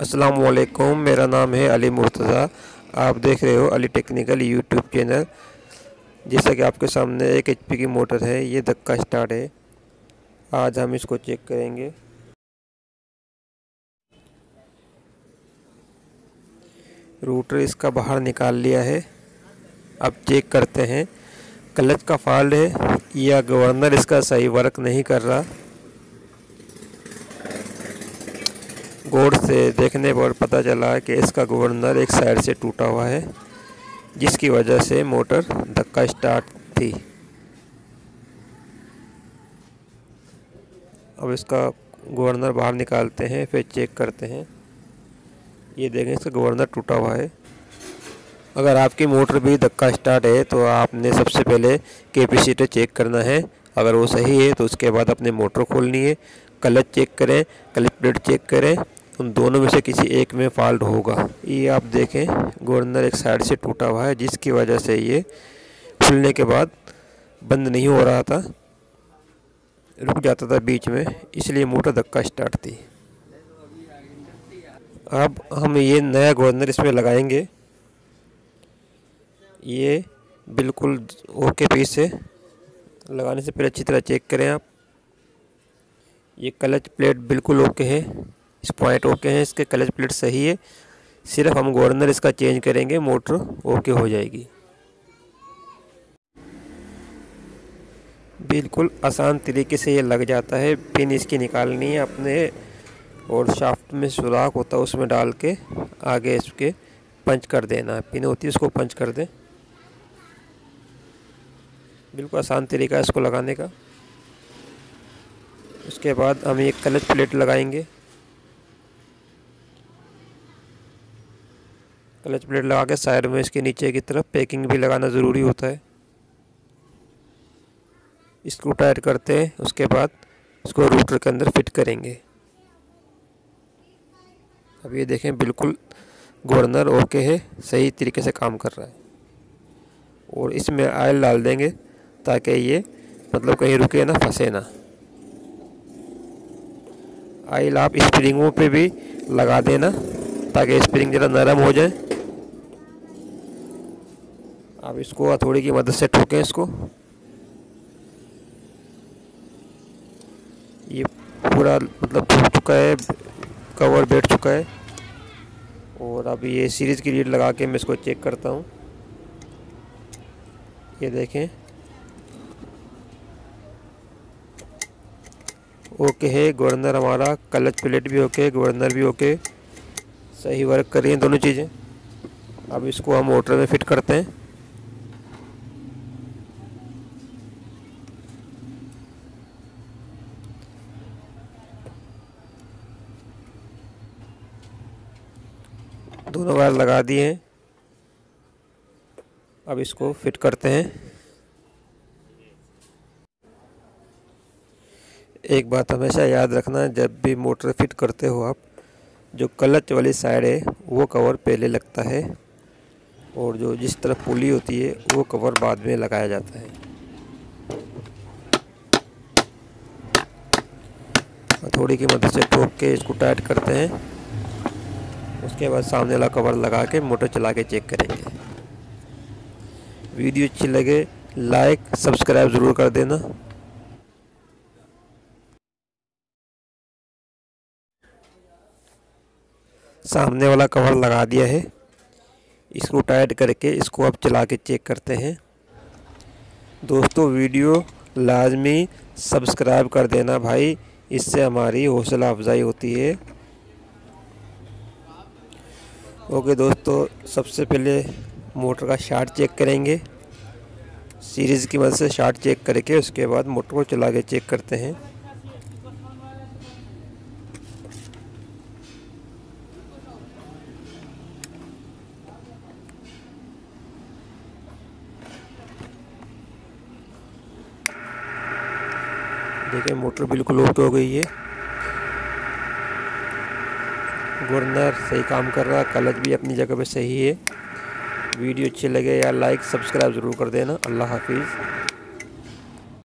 अस्सलामुअलैकुम, मेरा नाम है अली मुर्तज़ा। आप देख रहे हो अली टेक्निकल यूट्यूब चैनल। जैसा कि आपके सामने एक एचपी की मोटर है, ये धक्का स्टार्ट है। आज हम इसको चेक करेंगे। रूटर इसका बाहर निकाल लिया है। अब चेक करते हैं क्लच का फॉल्ट है या गवर्नर इसका सही वर्क नहीं कर रहा। गौर से देखने पर पता चला कि इसका गवर्नर एक साइड से टूटा हुआ है, जिसकी वजह से मोटर धक्का स्टार्ट थी। अब इसका गवर्नर बाहर निकालते हैं, फिर चेक करते हैं। ये देखें, इसका गवर्नर टूटा हुआ है। अगर आपकी मोटर भी धक्का स्टार्ट है तो आपने सबसे पहले कैपेसिटर चेक करना है। अगर वो सही है तो उसके बाद अपने मोटर खोलनी है, क्लच चेक करें, क्लच प्लेट चेक करें। उन दोनों में से किसी एक में फॉल्ट होगा। ये आप देखें, गवर्नर एक साइड से टूटा हुआ है, जिसकी वजह से ये खुलने के बाद बंद नहीं हो रहा था, रुक जाता था बीच में, इसलिए मोटर धक्का स्टार्ट थी। अब हम ये नया गवर्नर इसमें लगाएंगे। ये बिल्कुल ओके पीस है। लगाने से पहले अच्छी तरह चेक करें आप। ये क्लच प्लेट बिल्कुल ओके है, इस पॉइंट ओके है, इसके क्लच प्लेट सही है। सिर्फ हम गवर्नर इसका चेंज करेंगे, मोटर ओके हो जाएगी। बिल्कुल आसान तरीके से ये लग जाता है। पिन इसकी निकालनी है अपने, और शाफ्ट में सुराख होता है, उसमें डाल के आगे इसके पंच कर देना है। पिन होती है, उसको पंच कर दें। बिल्कुल आसान तरीका है इसको लगाने का। उसके बाद हम एक क्लच प्लेट लगाएंगे। क्लच प्लेट लगा के साइड में इसके नीचे की तरफ पैकिंग भी लगाना ज़रूरी होता है। स्क्रू टाइट करते हैं, उसके बाद इसको रूटर के अंदर फिट करेंगे। अब ये देखें, बिल्कुल गवर्नर ओके है, सही तरीके से काम कर रहा है। और इसमें ऑयल डाल देंगे ताकि ये मतलब कहीं रुके ना, फंसे ना। ऑयल आप स्प्रिंगों पे भी लगा देना ताकि स्प्रिंग ज़रा नरम हो जाए। आप इसको हथौड़ी की मदद से ठोकें इसको। ये पूरा मतलब टूट चुका है, कवर बैठ चुका है। और अब ये सीरीज़ की लीड लगा के मैं इसको चेक करता हूँ। ये देखें, ओके है गवर्नर हमारा, क्लच प्लेट भी ओके, गवर्नर भी ओके, सही वर्क कर रही हैं दोनों चीज़ें। अब इसको हम मोटर में फिट करते हैं। दोनों वायर लगा दिए हैं। अब इसको फिट करते हैं। एक बात हमेशा याद रखना, जब भी मोटर फिट करते हो आप, जो क्लच वाली साइड है वो कवर पहले लगता है, और जो जिस तरफ पुली होती है वो कवर बाद में लगाया जाता है। हथौड़ी की मदद से ठोक के इसको टाइट करते हैं। उसके बाद सामने वाला कवर लगा के मोटर चला के चेक करेंगे। वीडियो अच्छी लगे लाइक सब्सक्राइब ज़रूर कर देना। सामने वाला कवर लगा दिया है, इसको टाइट करके इसको अब चला के चेक करते हैं। दोस्तों, वीडियो लाजमी सब्सक्राइब कर देना भाई, इससे हमारी हौसला अफजाई होती है। ओके दोस्तों, सबसे पहले मोटर का शार्ट चेक करेंगे। सीरीज़ की मदद से शार्ट चेक करके उसके बाद मोटर को चला के चेक करते हैं। देखिए, मोटर बिल्कुल ओके हो गई है, गवर्नर सही काम कर रहा है, क्लच भी अपनी जगह पे सही है। वीडियो अच्छी लगे यार लाइक सब्सक्राइब ज़रूर कर देना। अल्लाह हाफिज़।